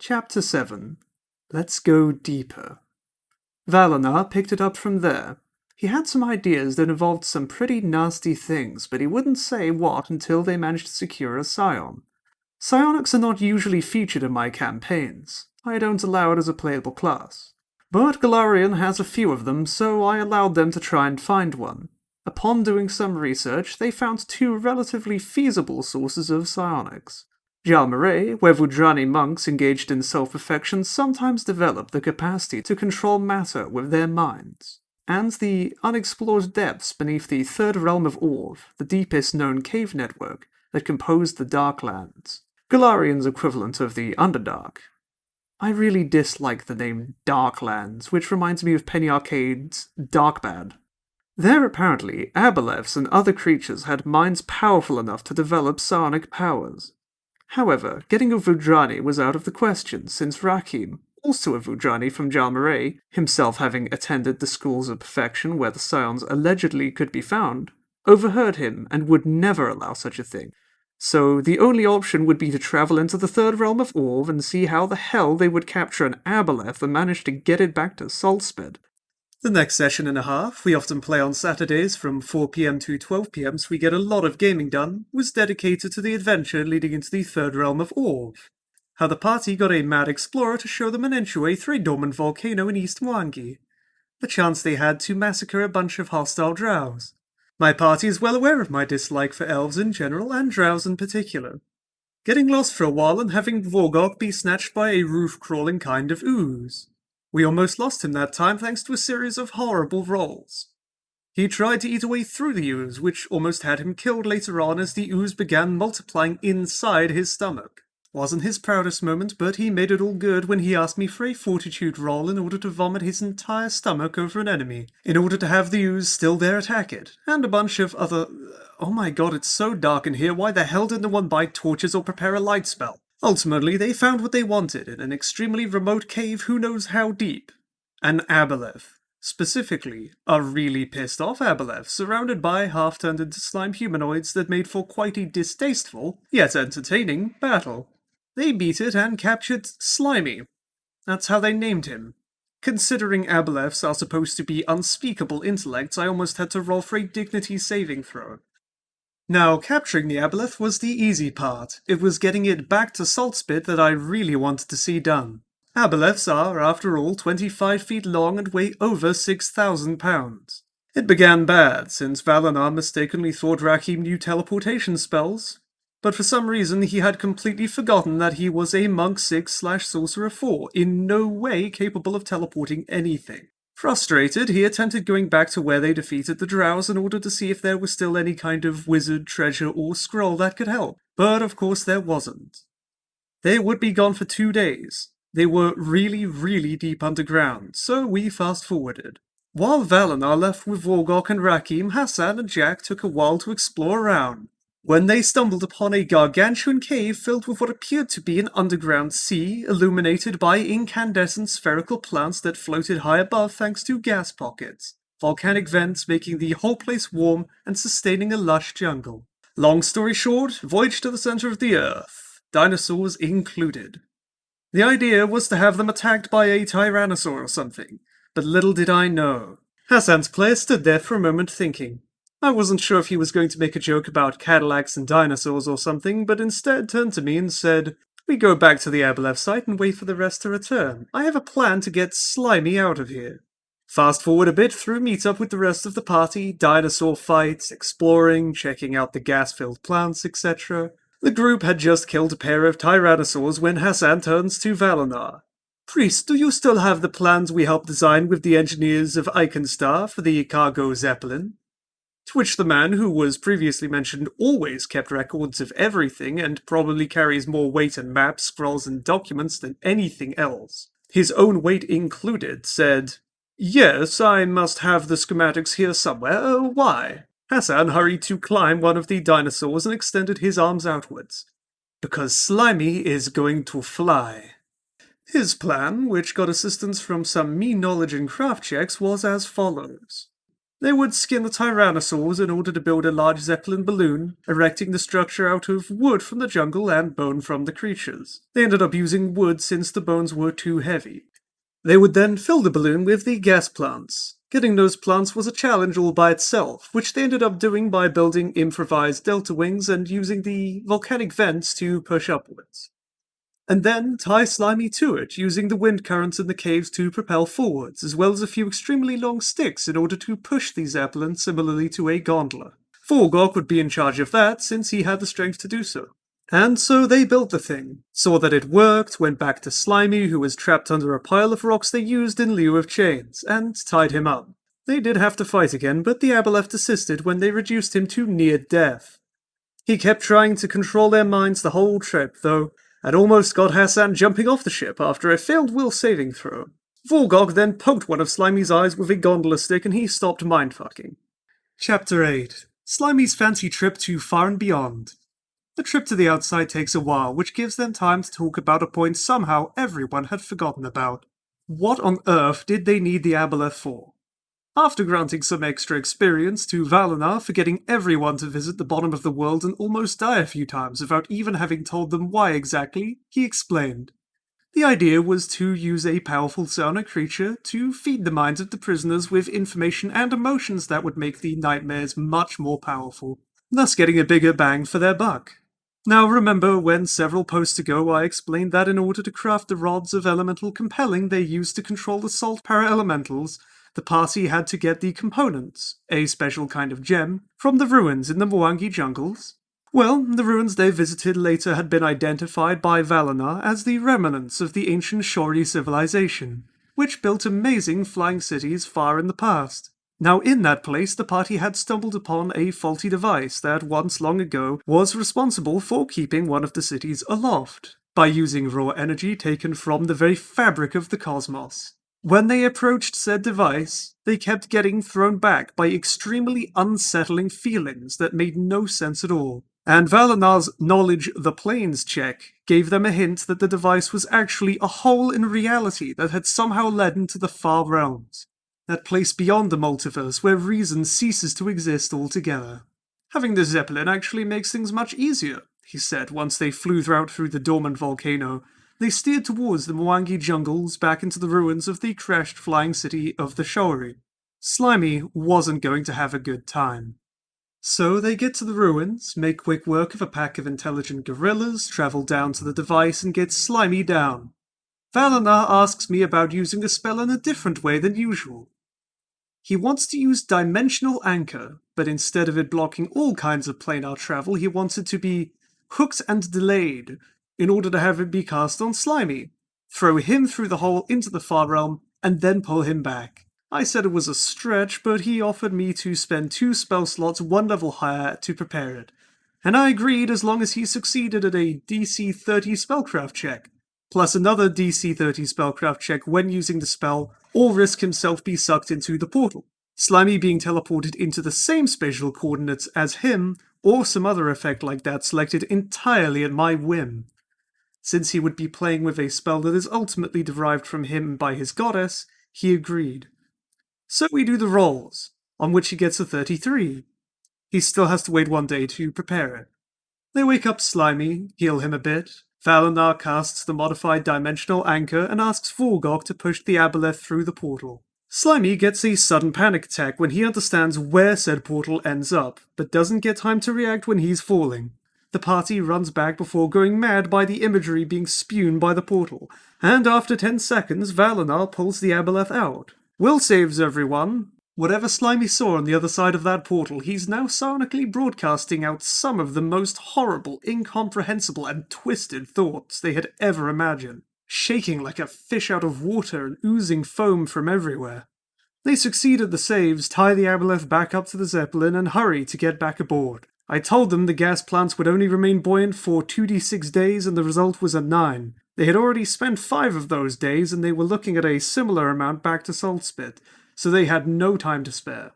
Chapter 7. Let's Go Deeper. Valinar picked it up from there. He had some ideas that involved some pretty nasty things, but he wouldn't say what until they managed to secure a scion. Psionics are not usually featured in my campaigns. I don't allow it as a playable class. But Golarion has a few of them, so I allowed them to try and find one. Upon doing some research, they found two relatively feasible sources of psionics. Jalmaray, where Vudrani monks engaged in self-affection sometimes develop the capacity to control matter with their minds, and the unexplored depths beneath the third realm of Orv, the deepest known cave network that composed the Darklands, Golarion's equivalent of the Underdark. I really dislike the name Darklands, which reminds me of Penny Arcade's Darkbad. There apparently, aboleths and other creatures had minds powerful enough to develop psionic powers. However, getting a Vudrani was out of the question, since Rakim, also a Vudrani from Jalmaray, himself having attended the schools of perfection where the scions allegedly could be found, overheard him and would never allow such a thing. So the only option would be to travel into the third realm of Orv and see how the hell they would capture an aboleth and manage to get it back to Saltsped. The next session and a half, we often play on Saturdays from 4 PM to 12 PM, so we get a lot of gaming done, was dedicated to the adventure leading into the third realm of Orv. How the party got a mad explorer to show them an entryway through a dormant volcano in East Mwangi. The chance they had to massacre a bunch of hostile drows. My party is well aware of my dislike for elves in general and drows in particular. Getting lost for a while and having Vorgok be snatched by a roof-crawling kind of ooze. We almost lost him that time thanks to a series of horrible rolls. He tried to eat away through the ooze, which almost had him killed later on as the ooze began multiplying inside his stomach. Wasn't his proudest moment, but he made it all good when he asked me for a fortitude roll in order to vomit his entire stomach over an enemy, in order to have the ooze still there attack it, and a bunch of other... Oh my god, it's so dark in here, why the hell didn't one buy torches or prepare a light spell? Ultimately, they found what they wanted in an extremely remote cave who knows how deep. An aboleth. Specifically, a really pissed off aboleth surrounded by half-turned into slime humanoids that made for quite a distasteful, yet entertaining, battle. They beat it and captured Slimy. That's how they named him. Considering aboleths are supposed to be unspeakable intellects, I almost had to roll for a dignity saving throw. Now, capturing the aboleth was the easy part. It was getting it back to Saltspit that I really wanted to see done. Aboleths are, after all, 25 feet long and weigh over 6,000 pounds. It began bad, since Valinar mistakenly thought Rakim knew teleportation spells, but for some reason he had completely forgotten that he was a Monk 6/Sorcerer 4, in no way capable of teleporting anything. Frustrated, he attempted going back to where they defeated the drows in order to see if there was still any kind of wizard, treasure, or scroll that could help, but of course there wasn't. They would be gone for 2 days. They were really deep underground, so we fast-forwarded. While Valinar left with Vorgok and Rakim, Hassan and Jack took a while to explore around, when they stumbled upon a gargantuan cave filled with what appeared to be an underground sea, illuminated by incandescent spherical plants that floated high above thanks to gas pockets, volcanic vents making the whole place warm and sustaining a lush jungle. Long story short, voyage to the center of the earth, dinosaurs included. The idea was to have them attacked by a tyrannosaur or something, but little did I know. Hassan's player stood there for a moment thinking. I wasn't sure if he was going to make a joke about Cadillacs and dinosaurs or something, but instead turned to me and said, "We go back to the aboleth site and wait for the rest to return. I have a plan to get Slimy out of here." Fast forward a bit through meet-up with the rest of the party, dinosaur fights, exploring, checking out the gas-filled plants, etc. The group had just killed a pair of tyrannosaurs when Hassan turns to Valinar. "Priest, do you still have the plans we helped design with the engineers of Eikenstar for the cargo Zeppelin?" To which the man who was previously mentioned always kept records of everything and probably carries more weight in maps, scrolls, and documents than anything else, his own weight included, said, "Yes, I must have the schematics here somewhere. Why?" Hassan hurried to climb one of the dinosaurs and extended his arms outwards. "Because Slimy is going to fly." His plan, which got assistance from some mean knowledge in craft checks, was as follows. They would skin the tyrannosaurs in order to build a large Zeppelin balloon, erecting the structure out of wood from the jungle and bone from the creatures. They ended up using wood since the bones were too heavy. They would then fill the balloon with the gas plants. Getting those plants was a challenge all by itself, which they ended up doing by building improvised delta wings and using the volcanic vents to push upwards. And then tie Slimy to it, using the wind currents in the caves to propel forwards, as well as a few extremely long sticks in order to push the Zeppelin similarly to a gondola. Forgok would be in charge of that, since he had the strength to do so. And so they built the thing, saw that it worked, went back to Slimy, who was trapped under a pile of rocks they used in lieu of chains, and tied him up. They did have to fight again, but the Aboleth assisted when they reduced him to near death. He kept trying to control their minds the whole trip, though, and almost got Hassan jumping off the ship after a failed will saving throw. Vorgok then poked one of Slimy's eyes with a gondola stick and he stopped mindfucking. Chapter 8. Slimy's fancy trip to far and beyond. The trip to the outside takes a while, which gives them time to talk about a point somehow everyone had forgotten about. What on earth did they need the Aboleth for? After granting some extra experience to Valinar for getting everyone to visit the bottom of the world and almost die a few times without even having told them why exactly, he explained. The idea was to use a powerful psionic creature to feed the minds of the prisoners with information and emotions that would make the nightmares much more powerful, thus getting a bigger bang for their buck. Now remember when several posts ago I explained that in order to craft the rods of elemental compelling they used to control the salt para-elementals, the party had to get the components, a special kind of gem, from the ruins in the Mwangi jungles? Well, the ruins they visited later had been identified by Valinar as the remnants of the ancient Shori civilization, which built amazing flying cities far in the past. Now in that place the party had stumbled upon a faulty device that once long ago was responsible for keeping one of the cities aloft, by using raw energy taken from the very fabric of the cosmos. When they approached said device, they kept getting thrown back by extremely unsettling feelings that made no sense at all. And Valinar's knowledge the planes check gave them a hint that the device was actually a hole in reality that had somehow led into the far realms. That place beyond the multiverse where reason ceases to exist altogether. Having the Zeppelin actually makes things much easier, he said once they flew out through the dormant volcano. They steered towards the Mwangi jungles back into the ruins of the crashed flying city of the Shori. Slimy wasn't going to have a good time. So they get to the ruins, make quick work of a pack of intelligent gorillas, travel down to the device and get Slimy down. Valinar asks me about using a spell in a different way than usual. He wants to use Dimensional Anchor, but instead of it blocking all kinds of planar travel, he wants it to be hooked and delayed, in order to have it be cast on Slimy, throw him through the hole into the far realm, and then pull him back. I said it was a stretch, but he offered me to spend 2 spell slots 1 level higher to prepare it, and I agreed as long as he succeeded at a DC 30 spellcraft check, plus another DC 30 spellcraft check when using the spell, or risk himself be sucked into the portal, Slimy being teleported into the same spatial coordinates as him, or some other effect like that selected entirely at my whim. Since he would be playing with a spell that is ultimately derived from him by his goddess, he agreed. So we do the rolls, on which he gets a 33. He still has to wait 1 day to prepare it. They wake up Slimy, heal him a bit. Valinar casts the modified Dimensional Anchor and asks Vorgok to push the Aboleth through the portal. Slimy gets a sudden panic attack when he understands where said portal ends up, but doesn't get time to react when he's falling. The party runs back before going mad by the imagery being spewed by the portal, and after 10 seconds, Valinar pulls the Aboleth out. Will saves everyone. Whatever Slimy saw on the other side of that portal, he's now sonically broadcasting out some of the most horrible, incomprehensible, and twisted thoughts they had ever imagined, shaking like a fish out of water and oozing foam from everywhere. They succeed at the saves, tie the Aboleth back up to the Zeppelin, and hurry to get back aboard. I told them the gas plants would only remain buoyant for 2d6 days and the result was a 9. They had already spent 5 of those days and they were looking at a similar amount back to Saltspit, so they had no time to spare.